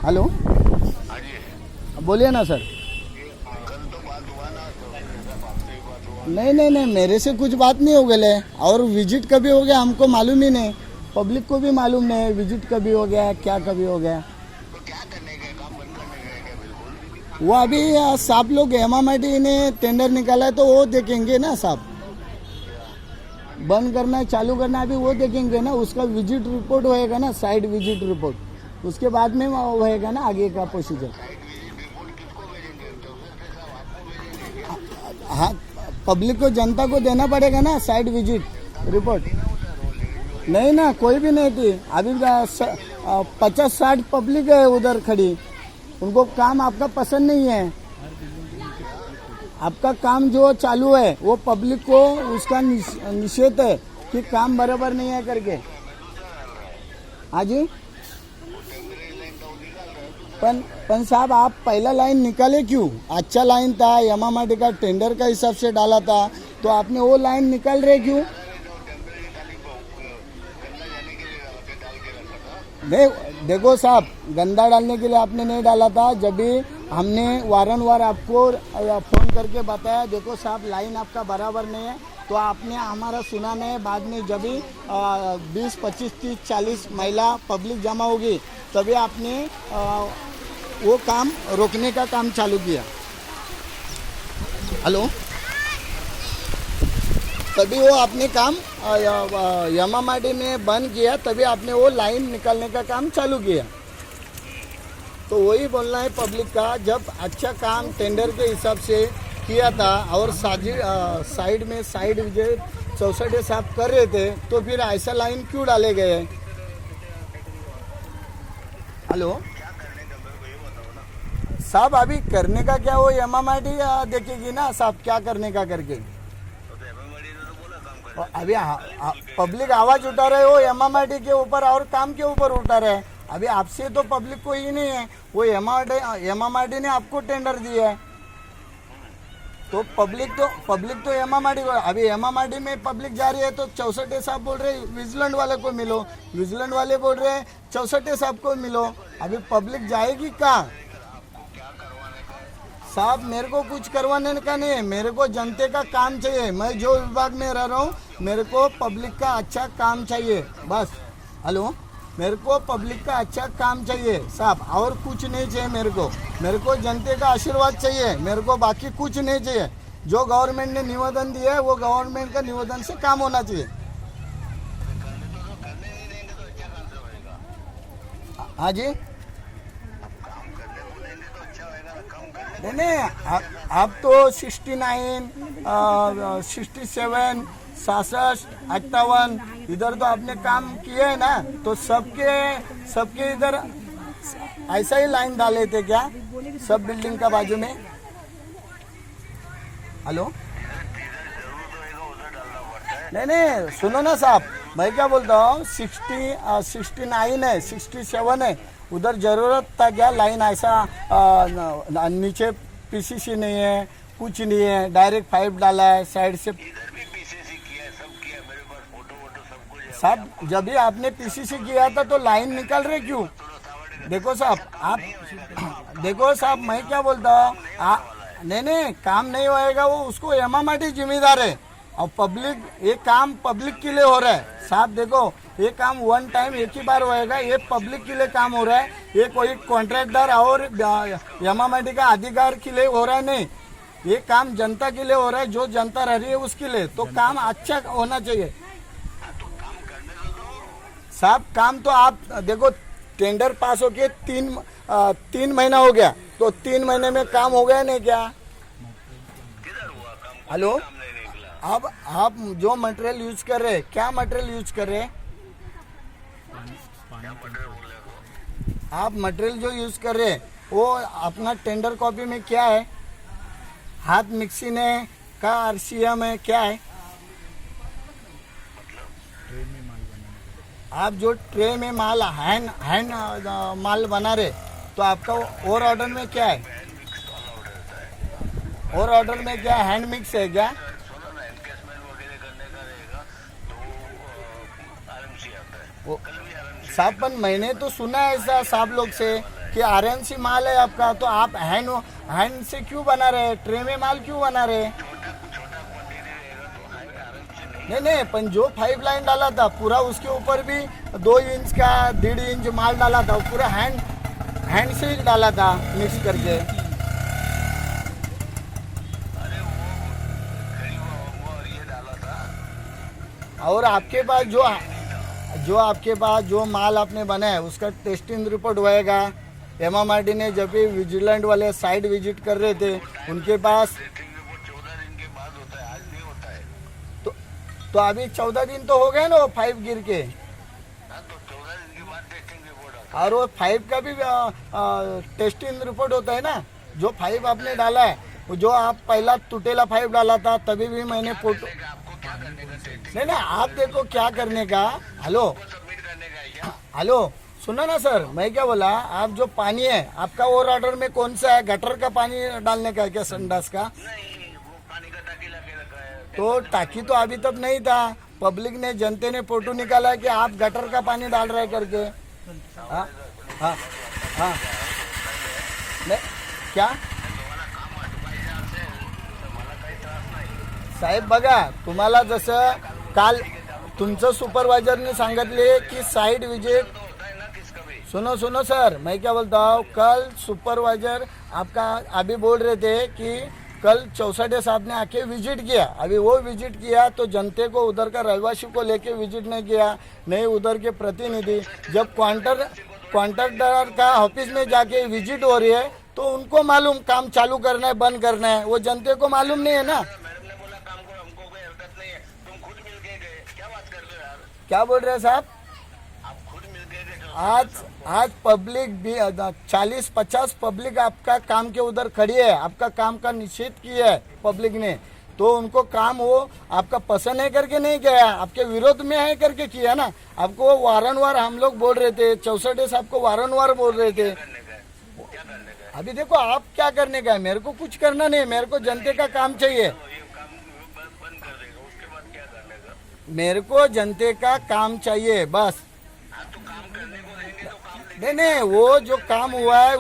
Hello, हाँ जी, बोलिए ना सर। कल तो बात हुआ ना, तो आपसे ही बात हुआ। नहीं, मेरे से कुछ बात नहीं हो गए। और विजिट कभी हो गया हमको मालूम ही नहीं, पब्लिक को भी मालूम नहीं विजिट कभी हो गया, क्या कभी हो गया। तो क्या करने गए, काम बंद करने गए क्या? बिल्कुल। वो अभी साहब लोग एमआईटी ने टेंडर निकाला है तो वो देखेंगे ना साहब, बंद करना है चालू करना है अभी वो देखेंगे ना। उसका विजिट रिपोर्ट होएगा ना, साइड विजिट रिपोर्ट, उसके बाद में वो होएगा ना आगे का प्रोसीजर। साइड विजिट रिपोर्ट किसको भेजेंगे? चौधरी साहब आपको भेजेंगे क्या? हाँ, पब्लिक को जनता को देना पड़ेगा ना साइड विजिट रिपोर्ट। नहीं ना, कोई भी नहीं थी अभी। 50-60 पब्लिक है उधर खड़ी, उनको काम आपका पसंद नहीं है। आपका काम जो चालू है वो पब्लिक को उसका निषेध है कि काम बराबर नहीं है करके। हाँ जी, पन साहब आप पहला लाइन निकाले क्यों? अच्छा लाइन था, एमआईटी का टेंडर का हिसाब से डाला था, तो आपने वो लाइन निकाल रहे क्यों? नहीं, देखो साहब, गंदा डालने के लिए आपने नहीं डाला था। जब भी हमने वारंवार आपको फोन करके बताया, देखो साहब लाइन आपका बराबर नहीं है, तो आपने हमारा सुना नहीं। बाद में जब भी 20, 25, 30, 40 महिला पब्लिक जमा होगी तभी आपने वो काम रोकने का काम चालू किया। हेलो, तभी वो आपने काम एमआईटी में बंद किया, तभी आपने वो लाइन निकालने का काम चालू किया। तो वही बोलना है पब्लिक का, जब अच्छा काम टेंडर के हिसाब से किया था और साइड में साइड विजिट 64 साहब कर रहे थे, तो फिर ऐसा लाइन क्यों डाले गए? हेलो साहब, अभी करने का क्या, वो एमआईटी देखेगी ना साहब क्या करने का करके। और अभी पब्लिक आवाज उठा रहे हो एमआईटी के ऊपर और काम के ऊपर उठा रहे हैं। अभी आपसे तो पब्लिक को ही नहीं है, वो एमआईटी ने आपको टेंडर दिया है, तो पब्लिक तो एमआईटी को। अभी एमआईटी में पब्लिक जा रही है तो 64 साहब बोल रहे विजिलेंट वाले को मिलो, विजिलेंट वाले बोल रहे 64 साहब को मिलो। अभी पब्लिक जाएगी कहाँ साहब? मेरे को कुछ करवाने का नहीं है, मेरे को जनते का काम चाहिए। मैं जो विभाग में रह रहा हूँ, मेरे को पब्लिक का अच्छा काम चाहिए बस। हेलो, मेरे को पब्लिक का अच्छा काम चाहिए साहब, और कुछ नहीं चाहिए मेरे को जनते का आशीर्वाद चाहिए, मेरे को बाकी कुछ नहीं चाहिए। जो गवर्नमेंट ने निवेदन दिया है वो गवर्नमेंट का निवेदन से काम होना चाहिए। हाँ जी, नहीं, आप तो 69, 67, 66, 58 इधर तो आपने काम किए है ना, तो सबके इधर ऐसा ही लाइन डाले थे क्या सब बिल्डिंग का बाजू में? हेलो, नहीं, सुनो ना साहब, मैं क्या बोलता हूँ, 69 है, 67 है, उधर जरूरत था क्या लाइन? ऐसा नीचे पीसीसी नहीं है, कुछ नहीं है, डायरेक्ट पाइप डाला है साइड से। इधर भी पीसीसी किया है, सब किया है, मेरे पास फोटो सब कुछ है। साहब जब भी आपने पीसीसी किया था तो लाइन निकल रहे क्यों? देखो साहब, मैं क्या बोलता हूँ, नहीं, काम नहीं होएगा वो उसको एमआईटी जिम्मेदार है। और पब्लिक, ये काम पब्लिक के लिए हो रहा है साहब। देखो, ये काम वन टाइम एक ही बार होएगा, ये पब्लिक के लिए काम हो रहा है, ये कोई कॉन्ट्रैक्टर और एमआईटी का अधिकार के लिए हो रहा है नहीं, ये काम जनता के लिए हो रहा है, जो जनता रह रही है उसके लिए, तो काम अच्छा होना चाहिए साहब। काम तो आप देखो, टेंडर पास होके 3 महीना हो गया, तो 3 महीने में काम हो गया नहीं क्या? हेलो, अब आप जो मटेरियल यूज कर रहे हैं, क्या मटेरियल यूज कर रहे हैं आप? मटेरियल जो यूज कर रहे हैं वो अपना टेंडर कॉपी में क्या है? हाथ मिक्सिंग है का आरसीएम है, क्या है? आप जो ट्रे में माल हैंड माल बना रहे, तो आपका और ऑर्डर में क्या है? और ऑर्डर में क्या हैंड मिक्स है क्या? साहब पण मैंने तो सुना है ऐसा साहब लोग से कि आरएनसी माल है आपका, तो आप हैंड से क्यों बना रहे हैं, ट्रे में माल क्यों बना रहे हैं? नहीं नहीं, पण जो पाइपलाइन डाला था पूरा उसके ऊपर भी 2 इंच का 1.5 इंच माल डाला था, वो पूरा हैंड से ही डाला था मिक्स करके। और आपके पास जो माल आपने बनाया उसका टेस्टिंग रिपोर्ट होएगा। एमएमआरडी ने जब भी विजिलेंट वाले साइट विजिट कर रहे थे उनके पास, 14 दिन के बाद होता है, आज नहीं होता है। तो अभी 14 दिन तो हो गए ना वो पाइप गिर के, हाँ, तो 14 दिन के बाद टेस्टिंग रिपोर्ट आता और वो पाइप का भी टेस्टिंग रिपोर्ट होता है ना। जो पाइप आपने डाला है, वो जो आप पहला टूटेला पाइप डाला था तभी भी मैंने फोटो, है। आपको क्या करने का टेस्टिंग नहीं आप देखो क्या करने का। हेलो सबमिट करने का है क्या? हेलो, सुनो ना सर, मैं क्या बोला, आप जो पानी है आपका और ऑर्डर में कौन सा है, गटर का पानी डालने का है क्या, संडास का? नहीं, वो पानी का टाकी लगे रखा है। तो टाकी तो अभी तक नहीं था, पब्लिक ने, जनते ने फोटो निकाला कि आप गटर का पानी डाल रहे करके। हाँ हाँ हाँ, नहीं क्या साहेब बघा, तुम्हाला जसं काल तुमचं सुपरवायझरने सांगितले की साइट विजिट, तो होता है ना किसका भी। सुनो सर, मैं क्या बोलता हूँ, कल सुपरवाइजर आपका अभी बोल रहे थे कि कल चौसठे साहब ने आके विजिट किया। अभी वो विजिट किया तो जनते को, उधर का रहवासी को लेके विजिट नहीं किया, नहीं उधर के प्रतिनिधि। जब कॉन्ट्रैक्टर का ऑफिस में जाके विजिट हो रही है तो उनको मालूम काम चालू करना है बंद करना है, वो जनते को मालूम नहीं है ना। मैडम ने बोला काम करो, हमको कोई हरकत नहीं है, तुम खुद मिल के गए, क्या बात कर रहे हो यार? क्या बोल रहे हैं साहब? आप खुद मिल के गए। आज पब्लिक भी 40-50 पब्लिक आपका काम के उधर खड़ी है, आपका काम का निषेध किया है पब्लिक ने, तो उनको काम वो आपका पसंद है करके नहीं किया, आपके विरोध में है करके किया ना। आपको वारंवार हम लोग बोल रहे थे, 64 साहब को वारंवार बोल रहे थे। क्या करने का है? अभी देखो आप क्या करने का है, मेरे को कुछ करना नहीं, मेरे को जनते का काम चाहिए, ये काम बंद कर देगा, उसके बाद क्या करने का? मेरे को जनते का काम चाहिए बस। हाँ, तो काम करने को रहेंगे तो काम नहीं, वो जो काम हुआ है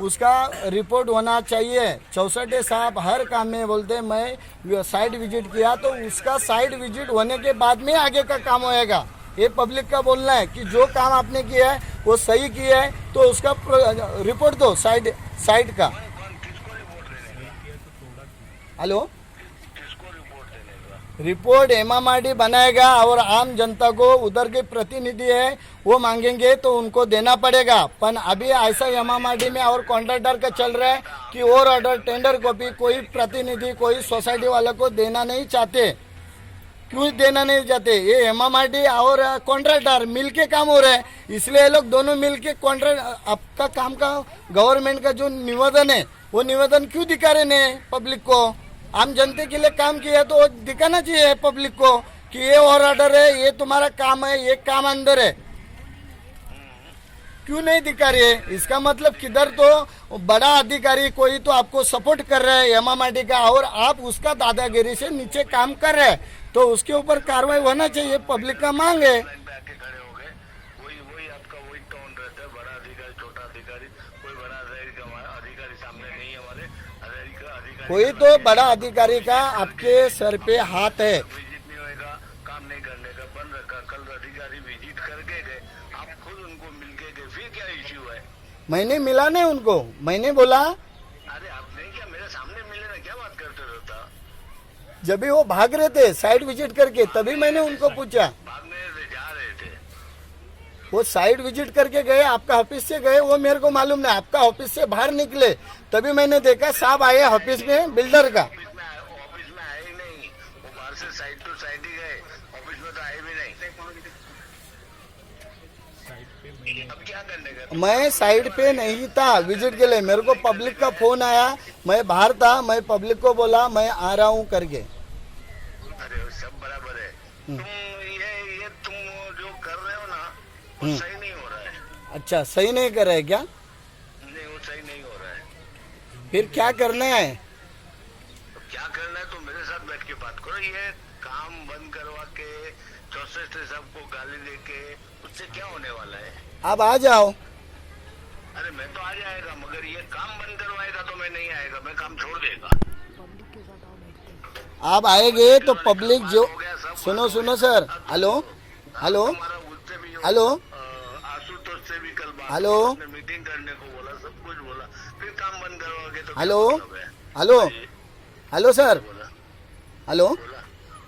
उसका रिपोर्ट होना चाहिए। 64 साहब हर काम में बोलते हैं, मैं साइट विजिट किया तो उसका साइट विजिट होने के बाद में आगे का काम होएगा। ये पब्लिक का बोलना है कि जो काम आपने किया है वो सही किया है तो उसका रिपोर्ट दो साइट का। किसको रिपोर्ट देने का? हेलो, किसको रिपोर्ट देने का? रिपोर्ट एमएमआरडी बनाएगा और आम जनता को, उधर के प्रतिनिधि है वो मांगेंगे तो उनको देना पड़ेगा। पर अभी ऐसा एमएमआरडी में और कॉन्ट्रैक्टर का चल रहा है कि और ऑर्डर टेंडर कॉपी कोई प्रतिनिधि, कोई सोसाइटी वाले को देना नहीं चाहते। क्यों देना नहीं चाहते? ये एमएमआरडी और कॉन्ट्रैक्टर मिलके काम हो रहा है, इसलिए ये लोग दोनों मिलके कॉन्ट्रैक्ट आपका काम का, गवर्नमेंट का जो निवेदन है वो निवेदन क्यों दिखा रहे हैं पब्लिक को? आम जनते के लिए काम किया तो दिखाना चाहिए पब्लिक को कि ये और ऑर्डर है, ये तुम्हारा काम है, ये काम अंदर है। क्यों नहीं दिखा रही है? इसका मतलब किधर तो बड़ा अधिकारी कोई तो आपको सपोर्ट कर रहा है एमएमआरडी का, और आप उसका दादागिरी से नीचे काम कर रहे हैं, तो उसके ऊपर कार्रवाई होना चाहिए, पब्लिक का मांग है। लाइन पे आके खड़े हो गए, वही आपका वही टोन रहता है, बड़ा अधिकारी छोटा अधिकारी, कोई बड़ा अधिकारी सामने नहीं है, हमारे अधिकारी कोई तो बड़ा अधिकारी का आपके सर पे हाथ है। विजिट नहीं होएगा, काम नहीं करने का बंद रखा। कल अधिकारी विजिट करके गए, आप खुद उनको मिल के गए, फिर क्या इश्यू है? मैंने मिला नहीं उनको, मैंने बोला अरे आप नहीं क्या मेरे सामने मिले ना, क्या बात करते रहता? जब भी वो भाग रहे थे साइट विजिट करके तभी मैंने उनको पूछा, भागने से जा रहे थे। वो साइट विजिट करके गए, आपका ऑफिस से गए, वो मेरे को मालूम नहीं, आपका ऑफिस से बाहर निकले तभी मैंने देखा साहब आए ऑफिस में बिल्डर का। ऑफिस में आए ही नहीं, वो बाहर से साइड टू साइड ही गए, ऑफिस में तो आए भी नहीं। अब क्या करने का? मैं साइड पे नहीं था विजिट के लिए, मेरे को पब्लिक का फोन आया, मैं बाहर था, मैं पब्लिक को बोला मैं आ रहा हूँ करके। अरे सब बराबर है, तुम ये तुम जो कर रहे हो ना वो सही नहीं हो रहा है। अच्छा, सही नहीं कर रहे क्या? नहीं, वो सही नहीं हो रहा है। फिर क्या करना है? तो क्या करना है, तो मेरे साथ बैठ के बात करो। ये काम बंद करवा के 64 सबको गाली दे के मुझसे क्या होने वाला है? आप आ जाओ। अरे मैं तो आ जाएगा, मगर ये काम बंद करवाएगा तो मैं नहीं आएगा, मैं काम छोड़ देगा। आप आएंगे तो पब्लिक जो, सुनो सुनो सर, हेलो हेलो हमारा उससे भी हेलो आशुतोष से भी कल बात हेलो हुई, उसने मीटिंग करने को बोला, सब कुछ बोला, फिर काम बंद करवाओगे तो क्या हेलो मतलब है? हेलो हेलो सर, बोला हेलो। बोला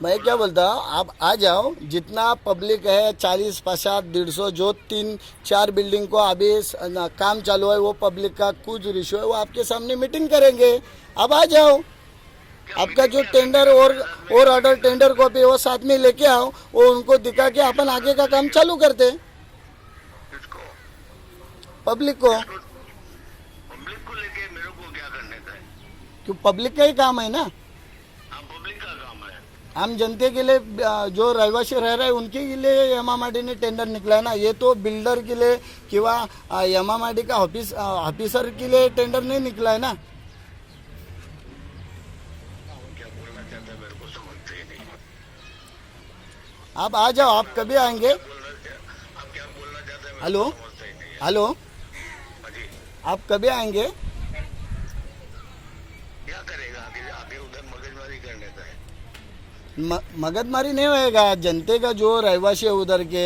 मैं क्या बोलता हूँ, आप आ जाओ, जितना पब्लिक है 40 50 150 जो 3 4 बिल्डिंग को अभी काम चालू है, वो पब्लिक का कुछ इशू है, वो आपके सामने मीटिंग करेंगे। आप आ जाओ, आपका जो टेंडर और ऑर्डर टेंडर कॉपी वो साथ में लेके आओ, वो उनको दिखा के अपन आगे का काम चालू करते किसको? पब्लिक को। पब्लिक को लेके मेरे को क्या करने का है? क्यों, पब्लिक का ही काम है ना, हाँ, पब्लिक का काम है। आम जनते के लिए, जो रहवासी रह रहे हैं उनके के लिए एमएमआरडी ने टेंडर निकला है ना, ये तो बिल्डर के लिए किंवा एमएमआरडी का ऑफिसर के लिए टेंडर नहीं निकला है ना। क्या बोलना चाहता है मेरे को समझते ही नहीं। आप आ जाओ, आप कभी आएंगे? आप क्या बोलना चाहते हैं मेरे हेलो को समझते ही नहीं है। हेलो, हाँ जी, आप कभी आएंगे? क्या करेगा आगे? आगे उधर मगजमारी करने का है। मगजमारी नहीं होएगा, जनते का जो रहवासी है उधर के,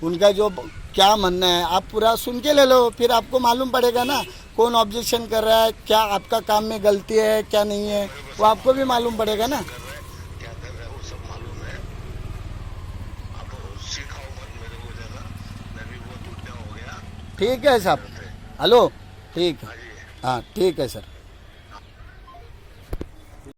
उनका जो क्या मानना है आप पूरा सुन के ले लो, फिर आपको मालूम पड़ेगा ना कौन ऑब्जेक्शन कर रहा है, क्या आपका काम में गलती है क्या नहीं है, वो आपको भी मालूम पड़ेगा ना। कर रहे हैं, क्या कर रहे हैं वो सब मालूम है। आप सिखाओ मत मेरे को ज़्यादा, मैं भी बहुत उठा हो गया। ठीक है साहब, हेलो, ठीक है, हाँ जी। हाँ ठीक है सर।